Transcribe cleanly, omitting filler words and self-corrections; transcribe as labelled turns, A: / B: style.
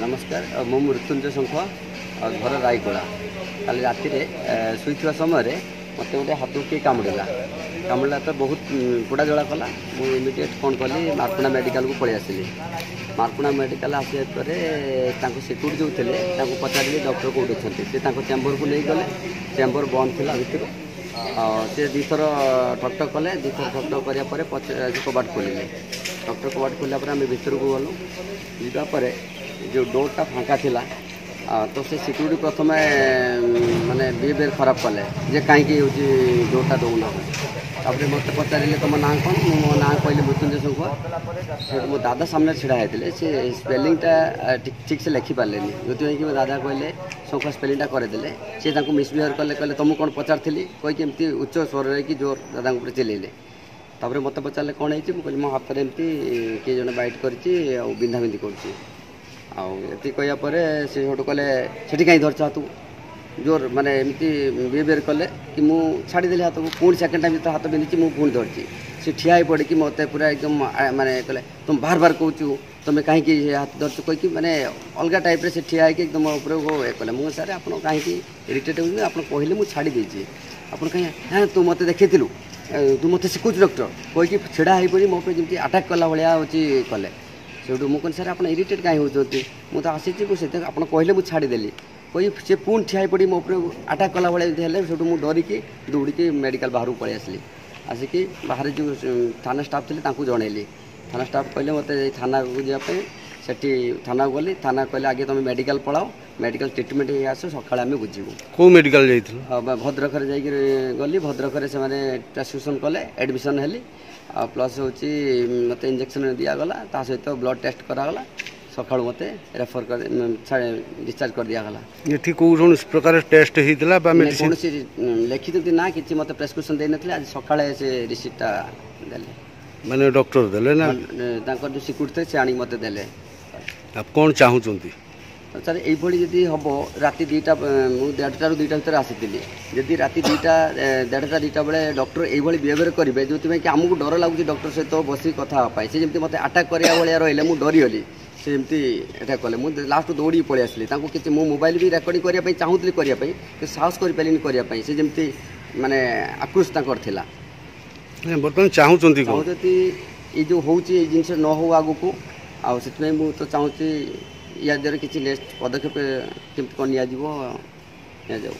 A: नमस्कार मु मृत्युंजय शंख घर रायकोड़ा काली राति शुईवा समय मत गोटे हाथ किए कामुड़ा तो बहुत पोड़ा जला कला मुझे इमिडिएट कौन कली मार्कुणा मेडिकल को पलि आसली मार्कुणा मेडिकल आसा सिक्यूरीटी जो थे पचारि डॉक्टर कौट अच्छे से चेम्बर को नहीं गले चेम्बर बंद थी भितर सी दुईथर ठकठक कले दुईथर ठकठक कराया कबाट खोलिले डॉक्टर कबाट खोलिया आम भितर को गलु जापर जो डोरटा फाँका थिला तो से सिक्यूरीटी प्रथम माने बिहेवियर खराब कले जे कहीं डोरटा दौना तापर मत पचारे तुम ना कौन मो ना कहली मृत्युंजय शंख मो दादा सामने छिड़ा होते से स्पेलिंगटा ठीक से लिखिपारे जो कि दादा कहले शंख स्पेलिंगटा करदे सी मिसबिहेव कले कहले तुमको कौन पचारि कहीकि उच्च स्वर कि जोर दादा चिल्ले तापर मत पचारे कौन है कहली मो हाथ में एमती किए जन बैट कर बिंधा बिंधी कर कहपर से कहले से कहीं धरच हाथ जोर माने एमती बिहेवियर कले कि मु छाड़देली हाथ को पुणी सेकेंड टाइम जो हाथ बिंधी मुझे पुणी धरची से ठिया पड़ी कि मत पूरा एकदम माने कहले तुम बार बार कहूँ तुम कहीं हाथ धरच कहीकि माने अलग टाइप से ठिया एकदम ऊपर कले मुझे सारे आप कहीं इरिटेट हो आप कहले मुझे छाड़ी देती आप कहीं हाँ तू मत देखी तू मत शिखु डॉक्टर कहीकि छिड़ा हो पड़ी मो जमी आटाक कला भाया हूँ कले से मुझे सर आप इरिटेट कहीं होती मुझे आसी आप कहले मुझे छाड़देली कही सी पुणी ठिया पड़ी मो आटाक कला भाया से मुझे डरिकी दौड़ी मेडिकल बाहर पलि आसली आसिकी बाहर जो थाना स्टाफ थे जनइली थाना स्टाफ कहले मत थाना को जावाई सेठी थाना गली थाना कहले आगे तुम मेडिकल पलाओ मेडिकल ट्रिटमेंट आस सका बुझू
B: कौ मेडिकल
A: भद्रक गली भद्रक से प्रेसक्रिप्शन कले एडमिशन हेली प्लस हूँ मत इंजेक्शन दिगला ता सहित ब्लड टेस्ट करागला सका मत रेफर कर डिस्चार्ज कर दिगला
B: ये कौन प्रकार टेस्ट होता कौन
A: लिखि ना कि मत प्रेसक्रिप्शन दे ना आज सका से रिसीप्टा देले
B: माने डॉक्टर देले ना
A: जो सिक्यूरिटी थे से आनी मत देले
B: आप कौन चाहूँगी
A: सर यही हम राति 2टा मुझे 1:30 ରୁ 2ଟା भितर आसी जदि राति 2टा 1:30 2टा बेले डॉक्टर यही बिहेवियर करेंगे जो कि आमको डर लगुच डॉक्टर सहित बस कथापी से जमी मत आटाक करा भाया रही मुझे डरीगली से जमी एटा कले मुझे लास्ट दौड़ी पलि आसली कि मो मोबाइल भी रेकर्डिंग करने चाहूली करने साहस करपारे से जमी माने आक्रोश था
B: बर्तमान चाहूँगी
A: ये जो हूँ जिनस न हो आग को आउ तो चाहूँगी या द्वारा किसी नेक्स्ट पदक्षेप कौन नि जाऊ।